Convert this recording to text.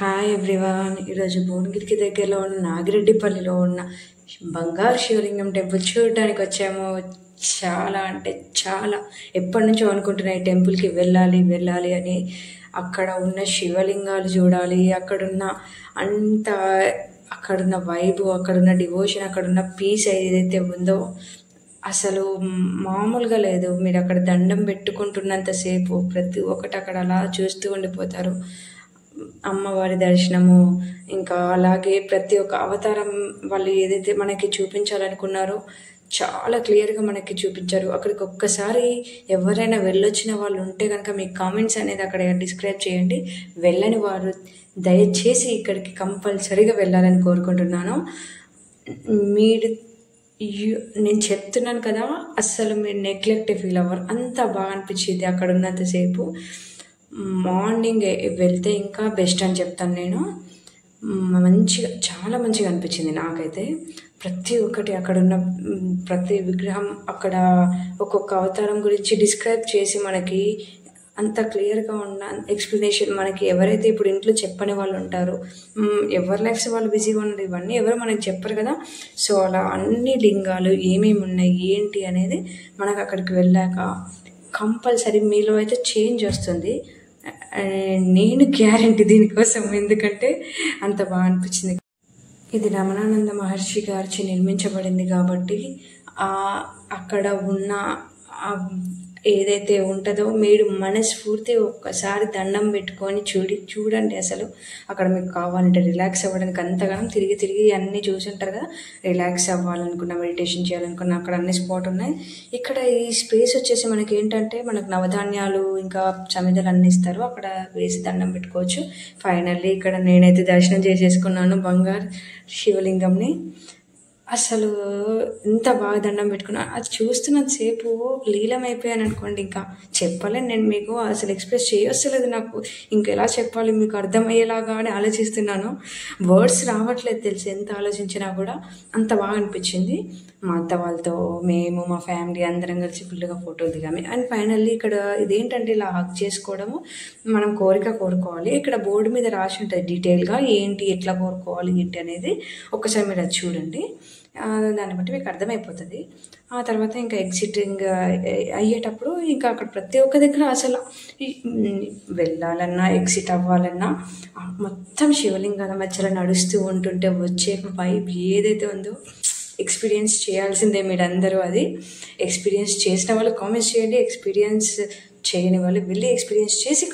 Hi everyone. ఈరోజు భువనగిరికి దగ్గరలో ఉన్న నాగిరెడ్డిపల్లిలో ఉన్న బంగారు శివలింగం టెంపుల్ చూడడానికి వచ్చాము. చాలా అంటే చాలా ఎప్పటి నుంచో అనుకుంటున్నా ఈ టెంపుల్కి వెళ్ళాలి అని. అక్కడ ఉన్న శివలింగాలు చూడాలి, అంత అక్కడున్న వైబు, అక్కడున్న డివోషన్, అక్కడున్న పీస్ ఏదైతే ఉందో అసలు మామూలుగా లేదు. మీరు అక్కడ దండం పెట్టుకుంటున్నంతసేపు ప్రతి ఒక్కటి అక్కడ అలా చూస్తూ ఉండిపోతారు. అమ్మవారి దర్శనము, ఇంకా అలాగే ప్రతి ఒక్క అవతారం వాళ్ళు ఏదైతే మనకి చూపించాలనుకున్నారో చాలా క్లియర్గా మనకి చూపించారు. అక్కడికి ఒక్కసారి ఎవరైనా వెళ్ళొచ్చిన వాళ్ళు ఉంటే కనుక మీ కామెంట్స్ అనేది అక్కడ డిస్క్రైబ్ చేయండి. వెళ్ళని వారు దయచేసి ఇక్కడికి కంపల్సరీగా వెళ్ళాలని కోరుకుంటున్నాను. మీరు నేను చెప్తున్నాను కదా, అస్సలు మీరు నెగ్లెక్ట్ ఫీల్ అవ్వరు, అంత బాగా అనిపించింది అక్కడ ఉన్నంతసేపు. మార్నింగ్ వెళ్తే ఇంకా బెస్ట్ అని చెప్తాను నేను. చాలా మంచిగా అనిపించింది నాకైతే. ప్రతి ఒక్కటి అక్కడున్న ప్రతి విగ్రహం, అక్కడ ఒక్కొక్క అవతారం గురించి డిస్క్రైబ్ చేసి మనకి అంత క్లియర్గా ఉన్న ఎక్స్ప్లెనేషన్ మనకి ఎవరైతే ఇప్పుడు ఇంట్లో చెప్పని వాళ్ళు ఉంటారో, ఎవరి లైఫ్స్ వాళ్ళు బిజీగా ఉన్నారు, ఇవన్నీ ఎవరు మనకి చెప్పరు కదా. సో అలా అన్ని లింగాలు ఏమేమి ఉన్నాయి ఏంటి అనేది మనకు అక్కడికి వెళ్ళాక కంపల్సరీ మీలో అయితే చేంజ్ వస్తుంది. నేను గ్యారంటీ దీనికోసం, ఎందుకంటే అంత బాగా అనిపించింది. ఇది రమణానంద మహర్షి గారిచే నిర్మించబడింది కాబట్టి అక్కడ ఉన్న ఏదైతే ఉంటుందో మీరు మనస్ఫూర్తి ఒక్కసారి దండం పెట్టుకొని చూడండి. అసలు అక్కడ మీకు కావాలంటే రిలాక్స్ అవ్వడానికి అంతగానం తిరిగి అన్నీ చూసి ఉంటారు కదా. రిలాక్స్ అవ్వాలనుకున్న, మెడిటేషన్ చేయాలనుకున్న అక్కడ అన్ని స్పాట్ ఉన్నాయి. ఇక్కడ ఈ స్పేస్ వచ్చేసి మనకి ఏంటంటే మనకు నవధాన్యాలు ఇంకా సమిధలు అన్నీ ఇస్తారు, అక్కడ వేసి దండం పెట్టుకోవచ్చు. ఫైనల్లీ ఇక్కడ నేనైతే దర్శనం చేసేసుకున్నాను బంగారు శివలింగంని. అసలు ఎంత బాగా దండం పెట్టుకున్నాను. అది చూస్తున్నంతసేపు లీలమైపోయాను అనుకోండి. ఇంకా చెప్పలేను నేను మీకు, అసలు ఎక్స్ప్రెస్ చేయొస్తలేదు నాకు. ఇంకెలా చెప్పాలి మీకు అర్థమయ్యేలాగా అని ఆలోచిస్తున్నాను. వర్డ్స్ రావట్లేదు తెలుసు, ఎంత ఆలోచించినా కూడా. అంత బాగా అనిపించింది. మా అత్త వాళ్ళతో మేము, మా ఫ్యామిలీ అందరం కలిసి ఫుల్గా ఫోటోలు దిగాము. అండ్ ఫైనల్లీ ఇక్కడ ఇదేంటంటే ఇలా హక్ చేసుకోవడము, మనం కోరుకోవాలి. ఇక్కడ బోర్డు మీద రాసి ఉంటుంది డీటెయిల్గా ఏంటి, ఎట్లా కోరుకోవాలి ఏంటి అనేది. ఒక్కసారి మీరు అది చూడండి, దాన్ని బట్టి మీకు అర్థమైపోతుంది. ఆ తర్వాత ఇంకా ఎగ్జిటింగ్ అయ్యేటప్పుడు ఇంకా అక్కడ ప్రతి ఒక్క దగ్గర అసలు వెళ్ళాలన్నా ఎగ్జిట్ అవ్వాలన్నా మొత్తం శివలింగాల మధ్యలో నడుస్తూ ఉంటుంటే వచ్చే వైబ్ ఏదైతే ఉందో ఎక్స్పీరియన్స్ చేయాల్సిందే మీరందరూ. అది ఎక్స్పీరియన్స్ చేసిన వాళ్ళు కామెంట్స్ చేయండి, ఎక్స్పీరియన్స్ చేయని వాళ్ళు వెళ్ళి ఎక్స్పీరియన్స్ చేసి